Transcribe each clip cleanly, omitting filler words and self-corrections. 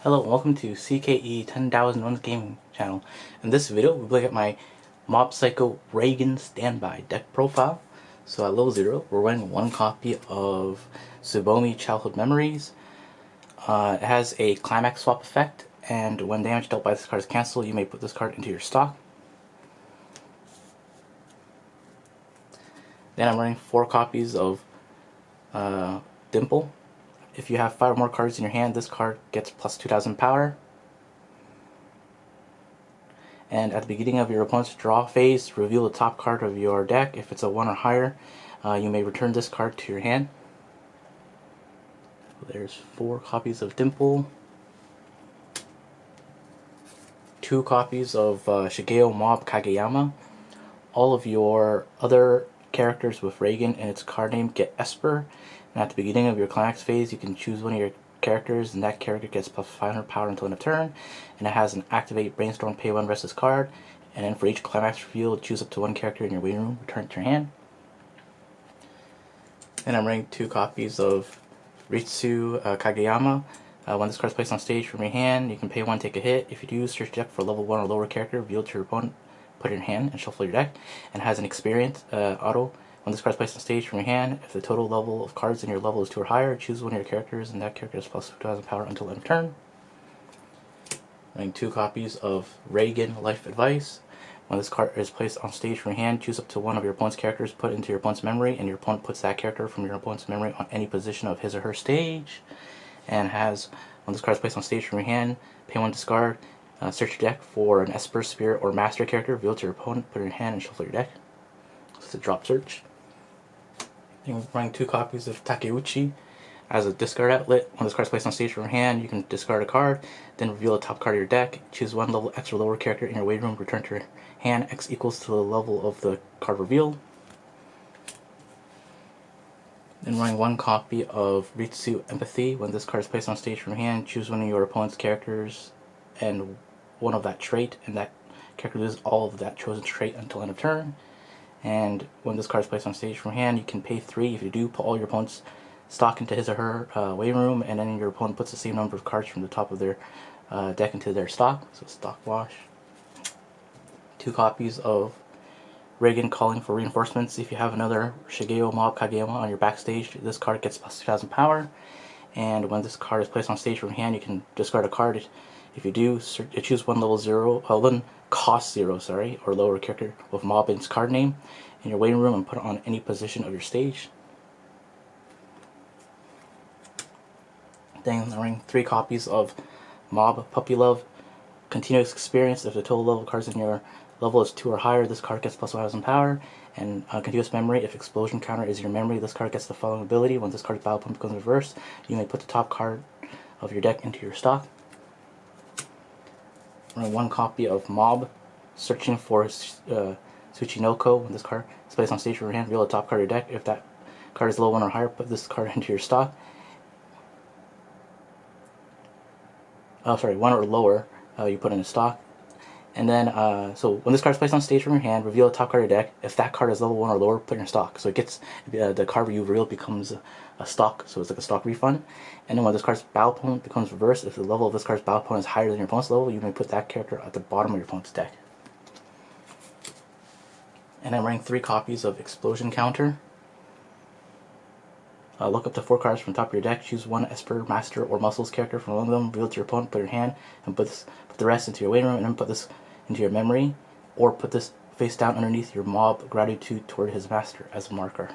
Hello and welcome to CKE 10,001 Gaming Channel. In this video, we'll look at my Mob Psycho Reigen Standby deck profile. So at level 0, we're running one copy of Tsubomi Childhood Memories. It has a climax swap effect, and when damage dealt by this card is cancelled, you may put this card into your stock. Then I'm running 4 copies of Dimple. If you have 5 or more cards in your hand, this card gets plus 2,000 power. And at the beginning of your opponent's draw phase, reveal the top card of your deck. If it's a 1 or higher, you may return this card to your hand. There's 4 copies of Dimple, 2 copies of Shigeo Mob Kageyama. All of your other characters with Reigen in its card name get Esper. And at the beginning of your climax phase, you can choose one of your characters, and that character gets plus 500 power until end of turn. And it has an activate Brainstorm, pay 1, rest this card. And then for each climax reveal, choose up to 1 character in your waiting room, return it to your hand. And I'm running 2 copies of Ritsu Kageyama. When this card is placed on stage from your hand, you can pay 1, take a hit. If you do, search deck for level 1 or lower character, reveal to your opponent, put it in your hand, and shuffle your deck. And it has an experience auto. When this card is placed on stage from your hand, if the total level of cards in your level is 2 or higher, choose one of your characters, and that character is plus 2,000 power until end of turn. Running 2 copies of Reigen Life Advice. When this card is placed on stage from your hand, choose up to 1 of your opponent's characters, put into your opponent's memory, and your opponent puts that character from your opponent's memory on any position of his or her stage. And when this card is placed on stage from your hand, pay 1, discard, search your deck for an Esper, Spirit, or Master character, reveal to your opponent, put it in your hand, and shuffle your deck. So it's a drop search. Then we're running 2 copies of Takeuchi as a discard outlet. When this card is placed on stage from your hand, you can discard a card, then reveal the top card of your deck. Choose 1 level X or lower character in your waiting room, return to your hand. X equals to the level of the card revealed. Then running 1 copy of Ritsu Empathy. When this card is placed on stage from your hand, choose one of your opponent's characters and 1 of that trait, and that character loses all of that chosen trait until end of turn. And when this card is placed on stage from your hand, you can pay 3. If you do, put all your opponent's stock into his or her waiting room, and then your opponent puts the same number of cards from the top of their deck into their stock. So stock wash. 2 copies of Reigen Calling for Reinforcements. If you have another Shigeo Mob Kageyama on your backstage, this card gets plus 2,000 power. And when this card is placed on stage from your hand, you can discard a card. If you do, choose 1 cost 0, or lower character with Mob in its card name in your waiting room and put it on any position of your stage. Then I'm running 3 copies of Mob Puppy Love Continuous Experience. If the total level of cards in your level is 2 or higher, this card gets plus 1,000 power. And Continuous Memory, if Explosion Counter is your memory, this card gets the following ability. When this card's battle point becomes reversed, you may put the top card of your deck into your stock. Run 1 copy of Mob Searching for Tsuchinoko. When this card is placed on stage from your hand, reveal the top card of your deck. If that card is level 1 or higher, put this card into your stock. 1 or lower, you put in a stock. And then, so when this card is placed on stage from your hand, reveal the top card of your deck. If that card is level 1 or lower, put in your stock. So it gets, the card you reveal becomes a stock, so it's like a stock refund. And then when this card's battle opponent becomes reversed, if the level of this card's battle opponent is higher than your opponent's level, you may put that character at the bottom of your opponent's deck. And I'm running 3 copies of Explosion Counter. Look up to 4 cards from the top of your deck, choose 1 Esper, Master, or Muscles character from one of them, reveal to your opponent, put it in your hand, and put the rest into your waiting room, and then put this into your memory, or put this face down underneath your Mob Gratitude toward his master as a marker.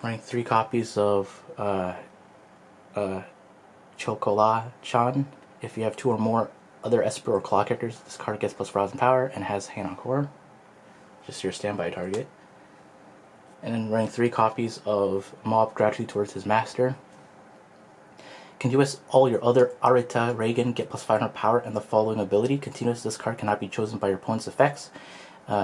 Running 3 copies of Chocolat-chan. If you have 2 or more other Esper or Claw characters, this card gets plus 4,000 power and has Hand Encore, just your standby target. And then running 3 copies of Mob Gratitude towards his master. Continuous, all your other Arita Reigen get plus 500 power and the following ability. Continuous, this card cannot be chosen by your opponent's effects.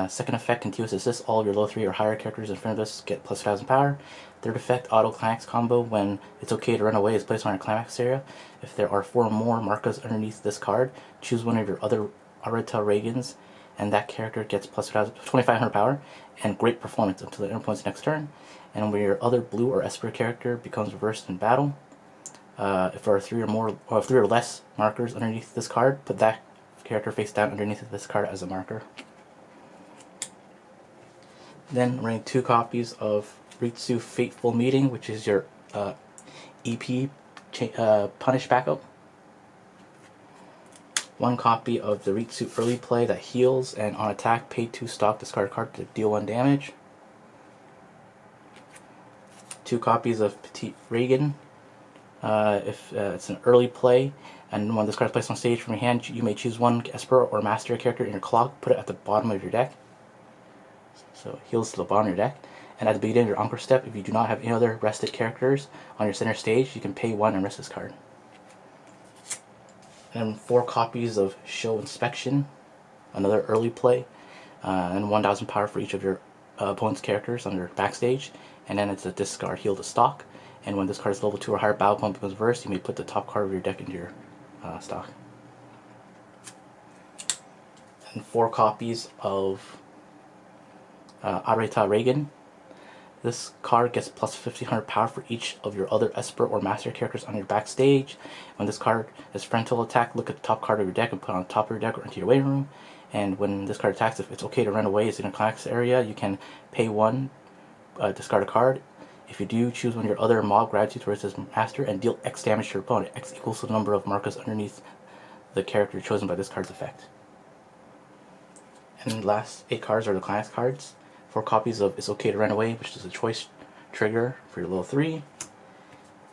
Second effect, Continuous Assist, all of your low 3 or higher characters in front of this get plus 1,000 power. Third effect, Auto Climax combo, when it's okay to run away, is placed on your climax area. If there are 4 or more markers underneath this card, choose one of your other Arita Reigens, and that character gets plus 2,500 power and great performance until the opponent's next turn. And when your other blue or Esper character becomes reversed in battle, If there are three or less markers underneath this card, put that character face down underneath this card as a marker. Then running 2 copies of Ritsu Fateful Meeting, which is your EP punish backup. 1 copy of the Ritsu Early Play that heals, and on attack, pay 2 stock, discard a card to deal 1 damage. 2 copies of Petite Reigen. If it's an early play, and when this card is placed on stage from your hand, you may choose 1 Esper or Master character in your clock, put it at the bottom of your deck. So it heals to the bottom of your deck. And at the beginning of your Encore step, if you do not have any other rested characters on your center stage, you can pay 1 and rest this card. And 4 copies of Show Inspection, another early play, and 1,000 power for each of your opponent's characters on your backstage. And then it's a discard heal to stock. And when this card is level 2 or higher, battle pump becomes reversed, you may put the top card of your deck into your stock. And 4 copies of Areta Reigen. This card gets plus 1500 power for each of your other Esper or Master characters on your backstage. When this card is frontal attack, look at the top card of your deck and put it on the top of your deck or into your waiting room. And when this card attacks, if it's okay to run away, it's in a climax area, you can pay 1, discard a card. If you do, choose one of your other mob gratitude towards this master and deal X damage to your opponent. X equals the number of markers underneath the character chosen by this card's effect. And the last 8 cards are the climax cards. 4 copies of It's Okay to Run Away, which is a choice trigger for your level 3.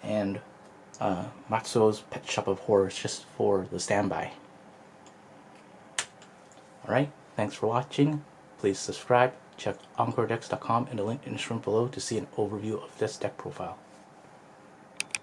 And Matsuo's Pet Shop of Horrors, just for the standby. Alright, thanks for watching. Please subscribe. Check EncoreDecks.com in the link in the description below to see an overview of this deck profile.